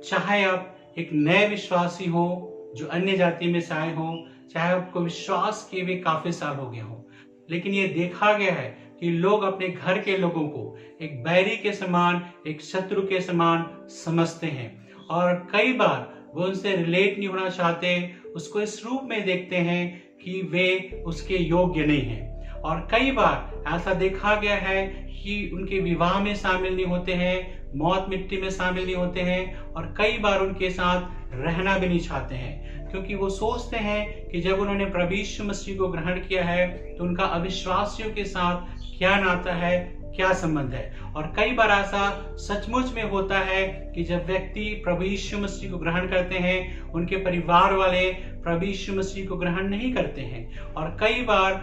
चाहे आप एक नए विश्वासी हो जो अन्य जाति में से आए हो, चाहे आपको विश्वास किए हुए काफी साल हो गए हो, लेकिन ये देखा गया है कि लोग अपने घर के लोगों को एक बैरी के समान, एक शत्रु के समान समझते हैं और कई बार वो उनसे रिलेट नहीं होना चाहते, उसको इस रूप में देखते हैं कि वे उसके योग्य नहीं हैं। और कई बार ऐसा देखा गया है कि उनके विवाह में शामिल नहीं होते हैं, मौत मिट्टी में शामिल नहीं होते हैं और कई बार उनके साथ रहना भी नहीं चाहते हैं, क्योंकि वो सोचते हैं कि जब उन्होंने प्रभु यीशु मसीह को ग्रहण किया है तो उनका अविश्वासियों के साथ क्या नाता है, क्या संबंध है। और कई बार ऐसा सचमुच में होता है कि जब व्यक्ति प्रभु यीशु मसीह को ग्रहण करते हैं, उनके परिवार वाले प्रभु यीशु मसीह को ग्रहण नहीं करते हैं और कई बार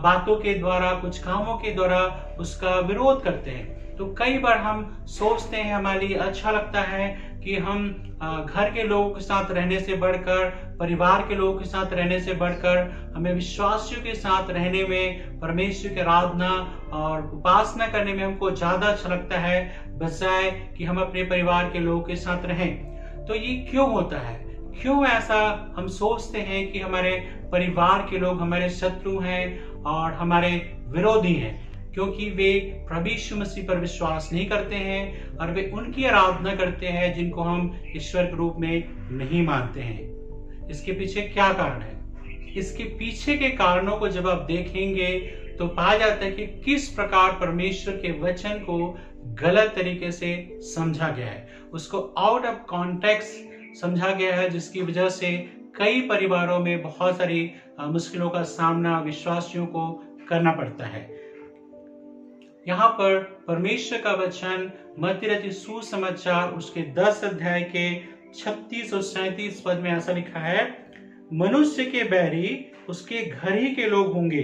बातों के द्वारा, कुछ कामों के द्वारा उसका विरोध करते हैं। तो कई बार हम सोचते हैं, हमारे लिए अच्छा लगता है कि हम घर के लोगों के साथ रहने से बढ़कर, परिवार के लोगों के साथ रहने से बढ़कर, हमें विश्वासियों के साथ रहने में, परमेश्वर की आराधना और उपासना करने में हमको ज्यादा अच्छा लगता है बजाय कि हम अपने परिवार के लोगों के साथ रहें। तो ये क्यों होता है? क्यों ऐसा हम सोचते हैं कि हमारे परिवार के लोग हमारे शत्रु हैं और हमारे विरोधी हैं? क्योंकि वे प्रभु यीशु मसीह पर विश्वास नहीं करते हैं और वे उनकी आराधना करते हैं जिनको हम ईश्वर के रूप में नहीं मानते हैं। इसके पीछे क्या कारण है? इसके पीछे के कारणों को जब आप देखेंगे तो पाया जाता है कि किस प्रकार परमेश्वर के वचन को गलत तरीके से समझा गया है, उसको आउट ऑफ कॉन्टेक्स्ट समझा गया है, जिसकी वजह से कई परिवारों में बहुत सारी मुश्किलों का सामना विश्वासियों को करना पड़ता है। यहाँ पर परमेश्वर का वचन मत्ती रचित सुसमाचार उसके 10 अध्याय के 36 और 37 पद में ऐसा लिखा है, मनुष्य के बैरी उसके घर ही के लोग होंगे।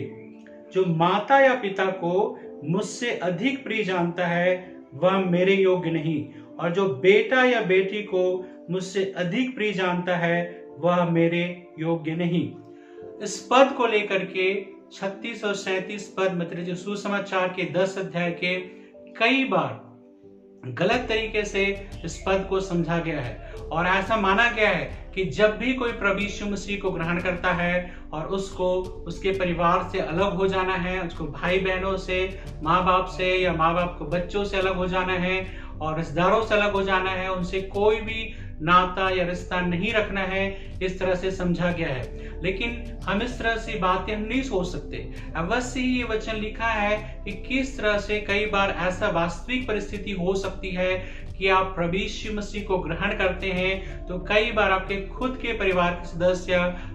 जो माता या पिता को मुझसे अधिक प्रिय जानता है वह मेरे योग्य नहीं, और जो बेटा या बेटी को मुझसे अधिक प्रिय जानता है वह मेरे योग्य नहीं। इस पद को लेकर के 36 और 37 पद मत्ती सुसमाचार के 10 अध्याय के कई बार गलत तरीके से इस पद को समझा गया है और ऐसा माना गया है कि जब भी कोई प्रभु यीशु मसीह को ग्रहण करता है और उसको उसके परिवार से अलग हो जाना है, उसको भाई बहनों से, माँ बाप से या माँ बाप को बच्चों से अलग हो जाना है और रिश्तेदारों से अलग हो जाना है, उनसे कोई भी नाता या रिश्ता नहीं रखना है, इस तरह से समझा गया है। लेकिन हम इस तरह से बातें हम नहीं सोच सकते। अवश्य ही ये वचन लिखा है कि किस तरह से कई बार ऐसा वास्तविक परिस्थिति हो सकती है कि आप प्रभु यीशु मसीह को ग्रहण करते हैं तो कई बार आपके खुद के परिवार के सदस्य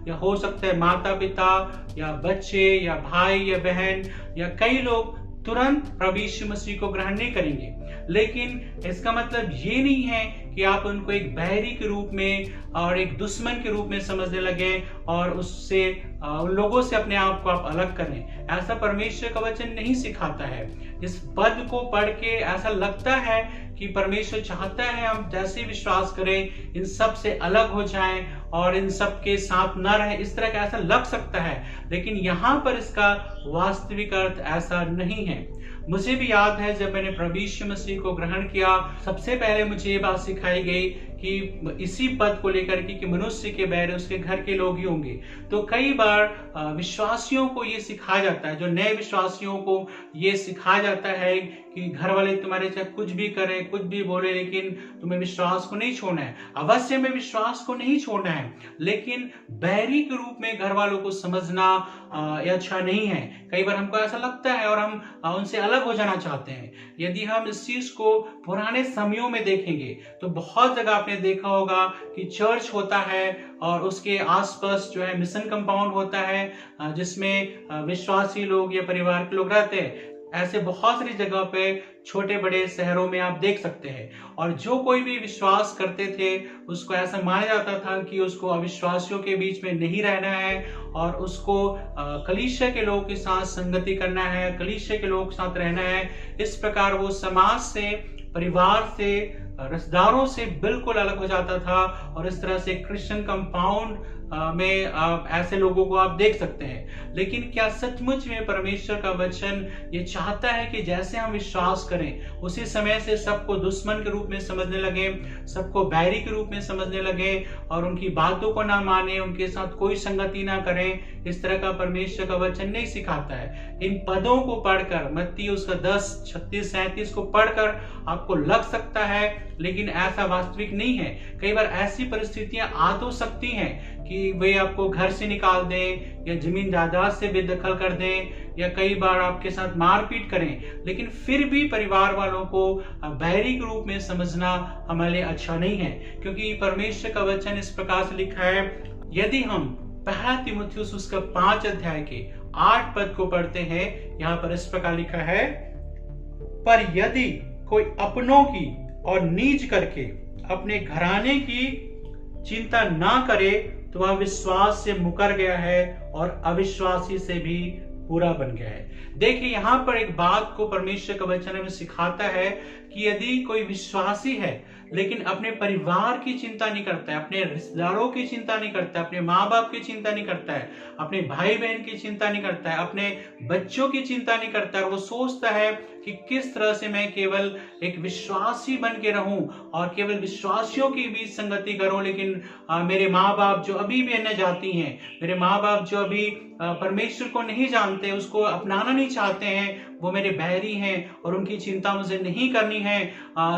या हो सकता है माता पिता या बच्चे या भाई या बहन या कई लोग तुरंत प्रभु यीशु मसीह को ग्रहण नहीं करेंगे। लेकिन इसका मतलब ये नहीं है कि आप उनको एक बैरी के रूप में और एक दुश्मन के रूप में समझने लगे और उससे उन लोगों से अपने आप को आप अलग करें। ऐसा परमेश्वर का वचन नहीं सिखाता है। इस पद को पढ़ के ऐसा लगता है कि परमेश्वर चाहता है हम जैसे विश्वास करें इन सब से अलग हो जाएं और इन सब के साथ न रहें, इस तरह का ऐसा लग सकता है, लेकिन यहाँ पर इसका वास्तविक अर्थ ऐसा नहीं है। मुझे भी याद है जब मैंने प्रभु यीशु मसीह को ग्रहण किया, सबसे पहले मुझे ये बात सिखाई गई कि इसी पद को लेकर कि मनुष्य के बैर उसके घर के लोग ही होंगे। तो कई बार विश्वासियों को ये सिखाया जाता है, जो नए विश्वासियों को ये सिखाया जाता है कि घर वाले तुम्हारे चाहे कुछ भी करें, कुछ भी बोले, लेकिन तुम्हें विश्वास को नहीं छोड़ना है। अवश्य में विश्वास को नहीं छोड़ना है, लेकिन बैरी के रूप में घर वालों को समझना अच्छा नहीं है। कई बार हमको ऐसा लगता है और हम उनसे अलग हो जाना चाहते हैं। यदि हम इस चीज को पुराने समयों में देखेंगे तो बहुत जगह आपने देखा होगा कि चर्च होता है और उसके आसपास जो है मिशन कंपाउंड होता है जिसमें विश्वासी लोग या परिवार के लोग रहते हैं। ऐसे बहुत सारी जगह पे छोटे बड़े शहरों में आप देख सकते हैं। और जो कोई भी विश्वास करते थे उसको ऐसा माना जाता था कि उसको अविश्वासियों के बीच में नहीं रहना है और उसको कलीसिया के लोगों के साथ संगति करना है, कलीसिया के लोगों के साथ रहना है। इस प्रकार वो समाज से, परिवार से रिश्तेदारों से बिल्कुल अलग हो जाता था और इस तरह से क्रिश्चियन कंपाउंड में ऐसे लोगों को आप देख सकते हैं। लेकिन क्या सचमुच में परमेश्वर का वचन ये चाहता है कि जैसे हम विश्वास करें उसी समय से सबको दुश्मन के रूप में समझने लगे, सबको बैरी के रूप में समझने लगे और उनकी बातों को ना माने, उनके साथ कोई संगति ना करें? इस तरह का परमेश्वर का वचन नहीं सिखाता है। इन पदों को पढ़कर, मत्ती उसका 10, 36, 37 को पढ़कर आपको लग सकता है, लेकिन ऐसा वास्तविक नहीं है। कई बार ऐसी परिस्थितियां आ तो सकती हैं कि वे आपको घर से निकाल दें या जमीन जायदाद से बेदखल कर दें या कई बार आपके साथ मारपीट करें, लेकिन फिर भी परिवार वालों को बैरी के रूप में समझना हमारे लिए अच्छा नहीं है, क्योंकि परमेश्वर का वचन इस प्रकार से लिखा है। यदि हम पहला तीमुथियुस उसका 5 अध्याय के 8 पद को पढ़ते हैं, यहाँ पर इस प्रकार लिखा है, पर यदि कोई अपनों की और नीच करके अपने घराने की चिंता ना करे तो वह विश्वास से मुकर गया है और अविश्वासी से भी बुरा बन गया है। देखिए, यहाँ पर एक बात को परमेश्वर का वचन हमें सिखाता है कि यदि कोई विश्वासी है लेकिन अपने परिवार की चिंता नहीं करता है, अपने रिश्तेदारों की चिंता नहीं करता है, अपने माँ बाप की चिंता नहीं करता है, अपने भाई बहन की चिंता नहीं करता है, अपने बच्चों की चिंता नहीं करता है, वो सोचता है कि किस तरह से मैं केवल एक विश्वासी बन के रहूं और केवल विश्वासियों की बीच संगति करूं, लेकिन मेरे माँ बाप जो अभी भी अन्य जाति हैं, मेरे माँ बाप जो अभी परमेश्वर को नहीं जानते, उसको अपनाना नहीं चाहते हैं, वो मेरे बैरी हैं और उनकी चिंता मुझे नहीं करनी है,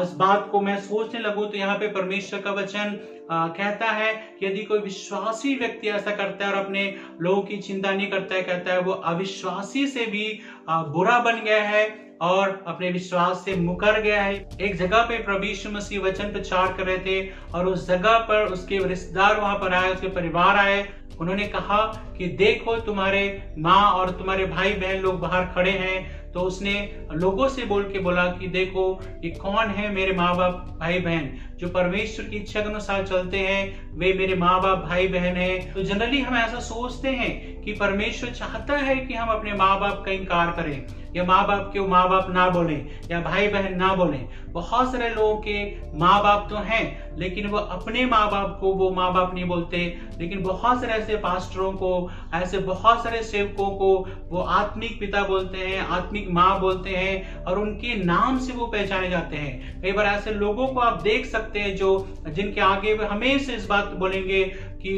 इस बात को मैं सोचने लगूं। तो यहाँ पे परमेश्वर का वचन कहता है कि यदि कोई विश्वासी व्यक्ति ऐसा करता है और अपने लोगों की चिंता नहीं करता है, कहता है वो अविश्वासी से भी बुरा बन गया है और अपने विश्वास से मुकर गया है। एक जगह पे प्रभु यीशु मसीह वचन प्रचार कर रहे थे और उस जगह पर उसके रिश्तेदार वहां पर आए, उसके परिवार आए। उन्होंने कहा कि देखो तुम्हारे माँ और तुम्हारे भाई बहन लोग बाहर खड़े हैं। तो उसने लोगों से बोल के बोला कि देखो ये कौन है, मेरे माँ बाप भाई बहन जो परमेश्वर की इच्छा के अनुसार चलते हैं, वे मेरे माँ बाप भाई बहन हैं। तो जनरली हम ऐसा सोचते हैं कि परमेश्वर चाहता है कि हम अपने माँ बाप का इनकार करें या माँ बाप के माँ बाप ना बोलें या भाई बहन ना बोलें। बहुत सारे लोगों के माँ बाप तो हैं लेकिन वो अपने माँ बाप को वो माँ बाप नहीं बोलते। लेकिन बहुत सारे ऐसे पास्टरों को, ऐसे बहुत सारे सेवकों को वो आत्मिक पिता बोलते हैं, आत्मिक माँ बोलते हैं और उनके नाम से वो पहचाने जाते हैं। कई बार ऐसे लोगों को आप देख सकते हैं जो जिनके आगे हमेशा इस बात बोलेंगे कि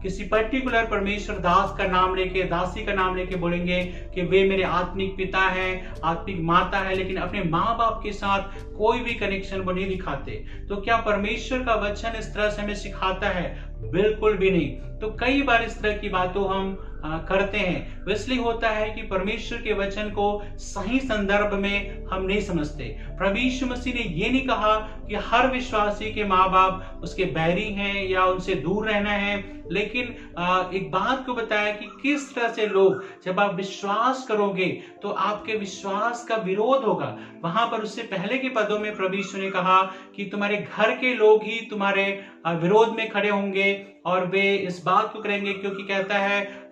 किसी पर्टिकुलर परमेश्वर दास का नाम लेके, दासी का नाम लेके बोलेंगे कि वे मेरे आत्मिक पिता हैं, आत्मिक माता है, लेकिन अपने माँ बाप के साथ कोई भी कनेक्शन वो नहीं दिखाते। तो क्या परमेश्वर का वचन इस तरह से हमें सिखाता है? बिल्कुल भी नहीं। तो कई बार इस तरह की बातों हम करते हैं, वो इसलिए होता है कि परमेश्वर के वचन को सही संदर्भ में हम नहीं समझते। प्रभु यीशु मसीह ने ये नहीं कहा कि हर विश्वासी के माँ बाप उसके बैरी हैं या उनसे दूर रहना है, लेकिन एक बात को बताया कि किस तरह से लोग, जब आप विश्वास करोगे तो आपके विश्वास का विरोध होगा। वहां पर उससे पहले के पदों में प्रभु यीशु ने कहा कि तुम्हारे घर के लोग ही तुम्हारे विरोध में खड़े होंगे और वे इस बात को करेंगे, क्योंकि कहता है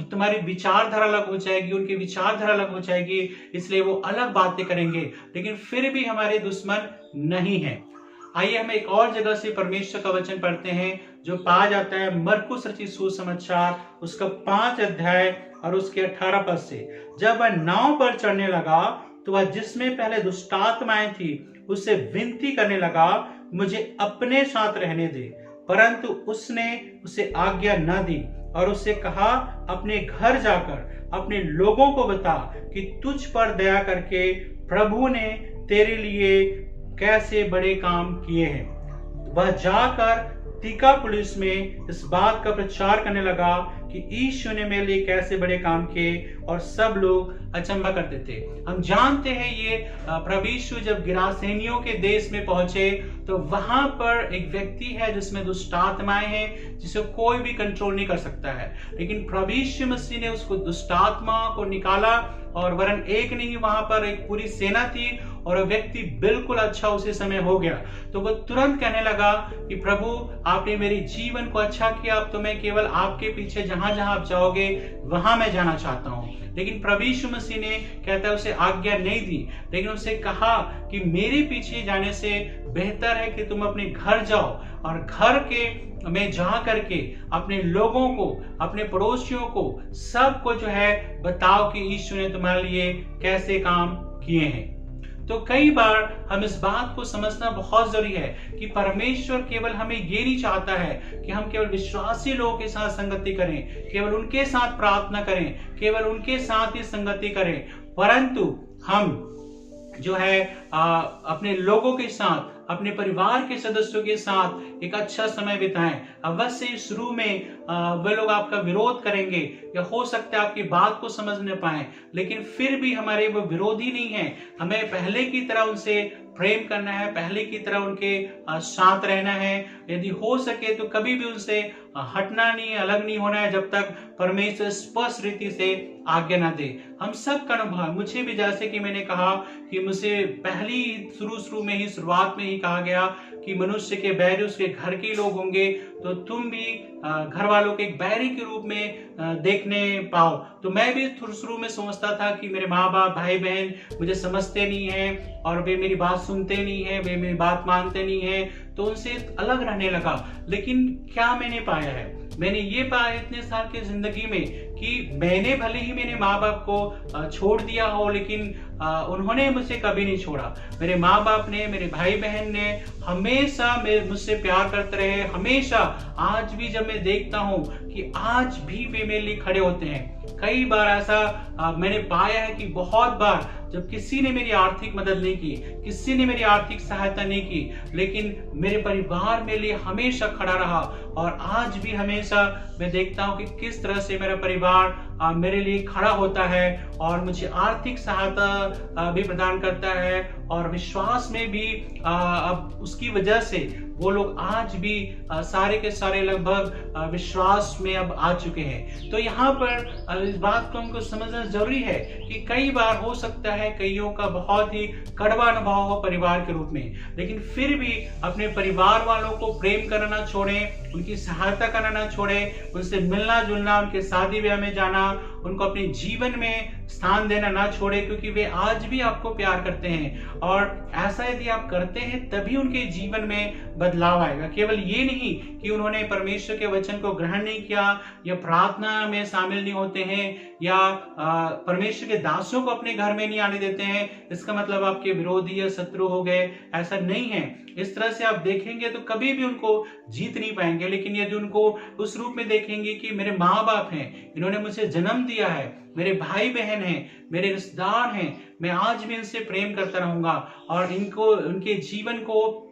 तुम्हारी विचारधारा अलग हो जाएगी, उनकी विचारधारा अलग हो जाएगी, इसलिए वो अलग बातें करेंगे, लेकिन फिर भी हमारे दुश्मन नहीं है। आइए हम एक और जगह से परमेश्वर का वचन पढ़ते हैं जो पाया जाता है मरकुस रचित सुसमाचार उसका 5 अध्याय और उसके 18 पद से। जब वह नाव पर चढ़ने लगा तो वह जिसमें पहले दुष्टात्माएं थी उससे विनती करने लगा, मुझे अपने साथ रहने दे, परंतु उसने उसे आज्ञा न दी और उससे कहा, अपने घर जाकर अपने लोगों को बता कि तुझ पर दया करके प्रभु ने तेरे लिए कैसे बड़े काम किए हैं। वह जाकर तीका पुलिस में इस बात का प्रचार करने लगा कि यीशु ने मेरे लिए कैसे बड़े काम किए, और सब लोग अचंभा करते थे। हम जानते हैं ये प्रभु यीशु जब गिरासेनियों के देश में पहुंचे तो वहां पर एक व्यक्ति है जिसमें दुष्ट आत्माएं हैं, जिसे कोई भी कंट्रोल नहीं कर सकता है, लेकिन प्रभु यीशु मसीह ने उसको दुष्ट आत्मा को निकाला, और वरन एक नहीं, वहां पर एक पूरी सेना थी और वह व्यक्ति बिल्कुल अच्छा उसी समय हो गया। तो वह तुरंत कहने लगा कि प्रभु आपने मेरे जीवन को अच्छा किया, अब तो मैं केवल आपके पीछे जहां जहां आप जाओगे वहां मैं जाना चाहता हूं। लेकिन प्रभु यीशु मसीह ने कहता है उसे आज्ञा नहीं दी, लेकिन उसे कहा कि मेरे पीछे जाने से बेहतर है कि तुम अपने घर जाओ और घर के में जा करके अपने लोगों को, अपने पड़ोसियों को, सबको जो है बताओ कि यीशु ने तुम्हारे लिए कैसे काम किए हैं। तो कई बार हम इस बात को समझना बहुत जरूरी है कि परमेश्वर केवल हमें ये नहीं चाहता है कि हम केवल विश्वासी लोगों के साथ संगति करें, केवल उनके साथ प्रार्थना करें, केवल उनके साथ ही संगति करें, परंतु हम जो है अपने लोगों के साथ, अपने परिवार के सदस्यों के साथ एक अच्छा समय बिताएं। अवश्य शुरू में वे लोग आपका विरोध करेंगे या हो सकता है आपकी बात को समझ न पाए, लेकिन फिर भी हमारे वो विरोधी नहीं है। हमें पहले की तरह उनसे प्रेम करना है, पहले की तरह उनके साथ रहना है। यदि हो सके तो कभी भी उनसे हटना नहीं, अलग नहीं होना है जब तक परमेश्वर स्पष्ट रीति से आज्ञा ना दे। हम सब का अनुभव, मुझे भी जैसे कि मैंने कहा कि मुझे पहली शुरू में ही, शुरुआत में ही कहा गया कि मनुष्य के बैरी उसके घर के लोग होंगे, तो तुम भी घर वालों के एक बैरी के रूप में देखने पाओ। तो मैं भी शुरू में सोचता था कि मेरे माँ बाप, भाई बहन मुझे समझते नहीं है और वे मेरी बात सुनते नहीं है, वे मेरी बात मानते नहीं है, तो उनसे अलग रहने लगा। लेकिन क्या मैंने पाया है? मैंने ये पाया इतने साल की जिंदगी में कि मैंने भले ही मेरे माँ बाप को छोड़ दिया हो, लेकिन उन्होंने मुझे कभी नहीं छोड़ा। मेरे माँ बाप ने, मेरे भाई बहन ने हमेशा मुझसे प्यार करते रहे, हमेशा। आज भी जब मैं देखता हूँ कि आज भी वे मेरे लिए खड़े होते हैं। कई बार ऐसा मैंने पाया है कि बहुत बार जब किसी ने मेरी आर्थिक मदद नहीं की, किसी ने मेरी आर्थिक सहायता नहीं की, लेकिन मेरे परिवार मेरे लिए हमेशा खड़ा रहा। और आज भी हमेशा मैं देखता हूँ कि किस तरह से मेरा परिवार मेरे लिए खड़ा होता है और मुझे आर्थिक सहायता भी प्रदान करता है, और विश्वास में भी अब उसकी वजह से वो लोग आज भी सारे के सारे लगभग विश्वास में अब आ चुके हैं। तो यहाँ पर इस बात को हमको समझना जरूरी है कि कई बार हो सकता है कईयों का बहुत ही कड़वा अनुभव हो परिवार के रूप में, लेकिन फिर भी अपने परिवार वालों को प्रेम करना ना छोड़ें, उनकी सहायता करना ना छोड़ें, उनसे मिलना जुलना, उनके शादी ब्याह में जाना, उनको अपने जीवन में स्थान देना ना छोड़े, क्योंकि वे आज भी आपको प्यार करते हैं। और ऐसा यदि आप करते हैं तभी उनके जीवन में बदलाव आएगा। केवल ये नहीं कि उन्होंने परमेश्वर के वचन को ग्रहण नहीं किया या प्रार्थना में शामिल नहीं होते हैं या परमेश्वर के दासों को अपने घर में नहीं आने देते हैं, इसका मतलब आपके विरोधी या शत्रु हो गए, ऐसा नहीं है। इस तरह से आप देखेंगे तो कभी भी उनको जीत नहीं पाएंगे। लेकिन यदि उनको उस रूप में देखेंगे कि मेरे माँ बाप हैं, इन्होंने मुझे जन्म दिया है, मेरे भाई बहन हैं, मेरे रिश्तेदार हैं, मैं आज भी इनसे प्रेम करता रहूंगा और इनको, उनके जीवन को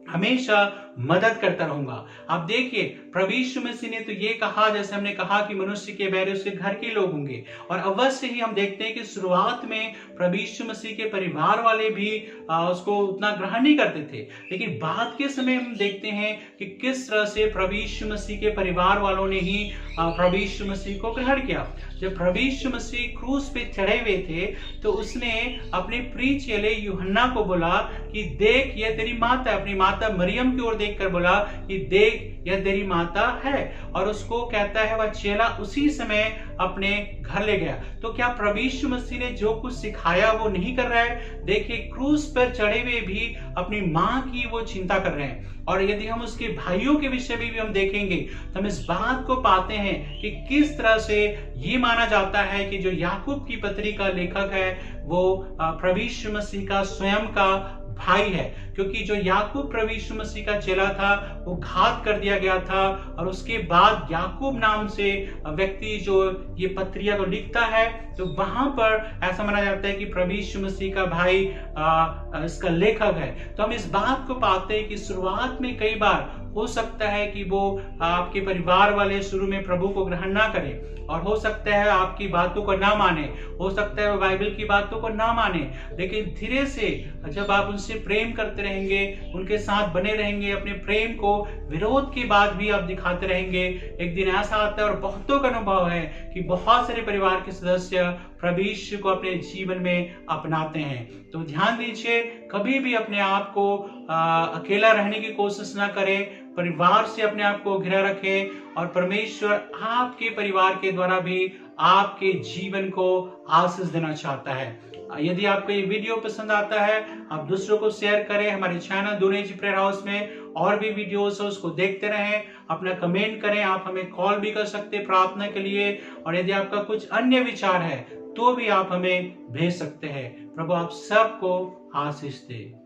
हमेशा मदद करता रहूंगा। आप देखिए प्रभु यीशु मसीह ने तो ये कहा, जैसे हमने कहा कि मनुष्य के बैरी उसके घर के लोग होंगे, और अवश्य ही हम देखते हैं कि शुरुआत में प्रभु यीशु मसीह के परिवार वाले भी उसको उतना ग्रहण नहीं करते थे, लेकिन बाद के समय हम देखते हैं कि किस तरह से प्रभु यीशु मसीह के परिवार वालों ने ही प्रभु यीशु मसीह को ग्रहण किया। जब प्रभु यीशु मसीह क्रूस पे चढ़े हुए थे तो उसने अपने प्रिय चेले यूहन्ना को बोला कि देख यह तेरी माता है, अपनी माता मरियम की ओर देखकर बोला कि देख यह तेरी माता है, और उसको कहता है वह चेला उसी समय अपने घर ले गया। तो क्या प्रभु यीशु मसीह ने जो कुछ सिखाया वो नहीं कर रहा है? देखिए क्रूस पर चढ़े हुए भी अपनी माँ की वो चिंता कर रहे हैं। और यदि हम उसके भाइयों के विषय में भी हम देखेंगे तो हम इस बात को पाते हैं कि किस तरह से ये माना जाता है कि जो याकूब की पत्री का लेखक है वो प्रभु यीशु मसीह का स्वयं का भाई है, क्योंकि जो याकूब प्रभु यीशु मसीह का चेला था वो घात कर दिया गया था, और उसके बाद याकूब नाम से व्यक्ति जो ये पत्रिया को लिखता है तो वहां पर ऐसा माना जाता है कि प्रभु यीशु मसीह का भाई इसका लेखक है। तो हम इस बात को पाते हैं कि शुरुआत में कई बार हो सकता है कि वो आपके परिवार वाले शुरू में प्रभु को ग्रहण ना करें, और हो सकता है आपकी बातों को ना माने, हो सकता है वो बाइबल की बातों को ना माने, लेकिन धीरे से जब आप उनसे प्रेम करते रहेंगे, उनके साथ बने रहेंगे, अपने प्रेम को विरोध के बाद भी आप दिखाते रहेंगे, एक दिन ऐसा आता है और बहुतों का अनुभव है कि बहुत सारे परिवार के सदस्य प्रभु यीशु को अपने जीवन में अपनाते हैं। तो ध्यान दीजिए, कभी भी अपने आप को अकेला रहने की कोशिश ना करें, परिवार से अपने आप को घिरा रखें और परमेश्वर आपके परिवार के द्वारा भी आपके जीवन को आशीष देना चाहता है। यदि आपको ये वीडियो पसंद आता है, आप दूसरों को शेयर करें। हमारे चैनल दुनिया जी प्रेयर हाउस में और भी वीडियोस है, उसको देखते रहें, अपना कमेंट करें। आप हमें कॉल भी कर सकते हैं प्रार्थना के लिए, और यदि आपका कुछ अन्य विचार है तो भी आप हमें भेज सकते हैं। प्रभु आप सबको आशीष दे।